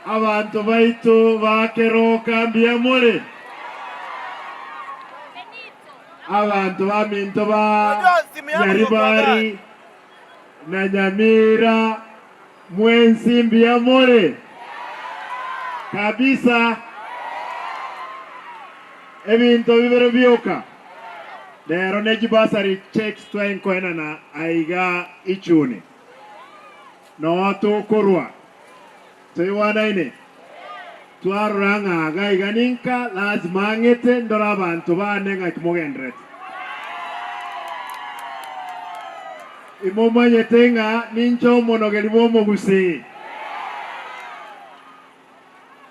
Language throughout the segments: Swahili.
Abantu baitu bakeroka mbiamole. Abantu baminto ba Nyaribari na Nyamira mwensi mbiamole. Kabisa ebinto bibero byoka. Lero nejibasari checks twenkoena na aiga ichuni. No tukurwa. Tuiwanaine. Tuaranga gaiga ninka lazima ngete ndora abantu banenga kimogendret. Imomanye tenga nincho monogeli momo gusi.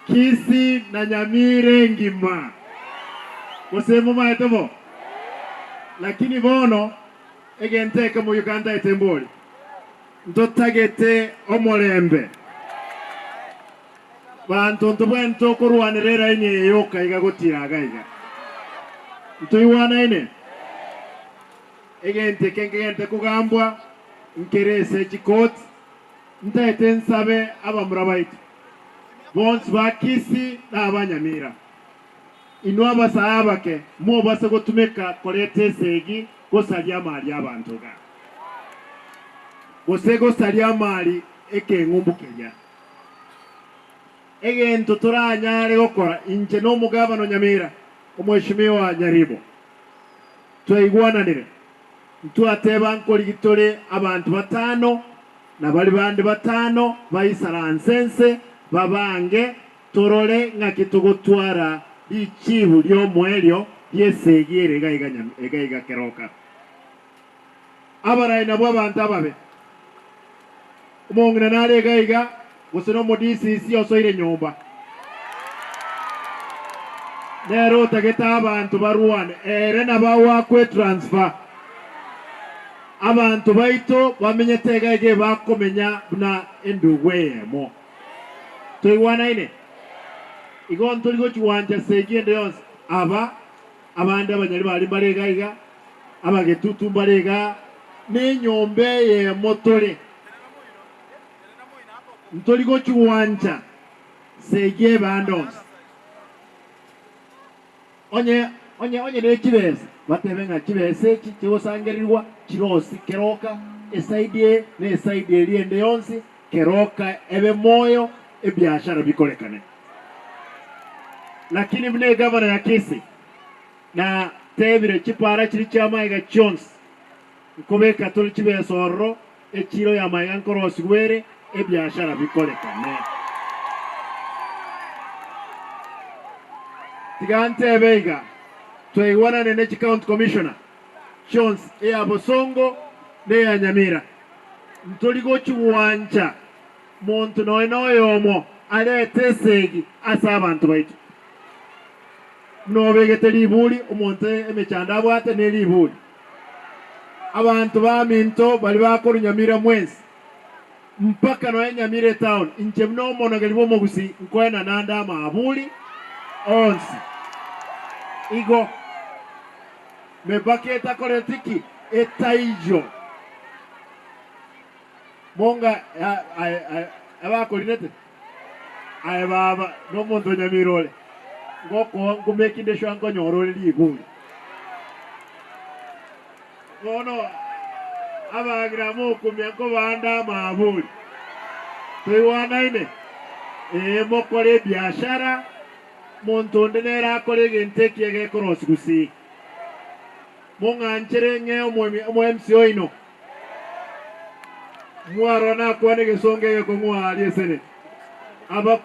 Kisi na Nyamire ngima. Kusemo maetomo. Lakini bono egente kama Uganda etemboli. Ndotagete omolembe. Bantu ntubwento kurwanirera inye yoka igagotira gaiga. Ntuiwana ine. Egente kengente kugambwa nkerese chikot ntaete nsabe abamurabaitu. Bonsi bakisi na abanyamira. Inua basabake mo base gotumeka kolete segi gosalia mali abantu ga. Gosego salia mali eke ngumbukeya. Egento turanyare gokora inje no mugabano Nyamira omweshimiwa Nyaribo. Twaigwananire. Ntwateba nkoligitore abantu batano na bali bandi batano bayisaransense babange torole ngakitugotwara ichibu lyo mwelyo yesegire gaiga keroka. Abarai nabo abantu ababe. Umongina nale gaiga gusino modisi isi osoire nyomba. Nero tageta abantu baruane ere nabawa kwe transfer. Abantu baito bamenyete gaige bakomenya na endugwemo. Tuiwana ine. Igon tuligo chiwanja segiende yonse abandi abanyari bali baregaiga abagetutu barega nenyombe ye motore ntuligo chiwanja segie bandons onye ne kibese batebenga kibese kiwosangerirwa kirosi keroka esaidie ne esaidie liende yonse keroka ebe moyo ebiashara bikolekane. Lakini mne gavana ya Kisi na tebire chipara chiri chamaiga chons nkobeka tuli chibe sorro echiro ya maiga nkorosi gwere ebiashara bikolekane. Tigante beiga twaiwana ne county commissioner chons ya Bosongo ne ya Nyamira ntoligo chiwanja muntu noino yomo alete segi asa abantu baitu. No begete libuli omonte emechanda bwate ne libuli. Abantu ba minto bali bakora Nyamira mwensi. Mpaka no Nyamira town inche mno monogeli bomo gusi nkwena nanda mabuli onsi. Igo mebaketa koretiki etaijo. Monga abakolinete. Ai baba no mondo Nyamirole. Ngoko ngumekinde shwango nyorole liguli. Bono abagramo kumyango banda mabuli. Tuiwana ine. Mokole biashara montonde nera kole gente kiege cross gusi. Monga nchere nge omo MCO ino. Muarona kwane gesonge ko muali esene. Aba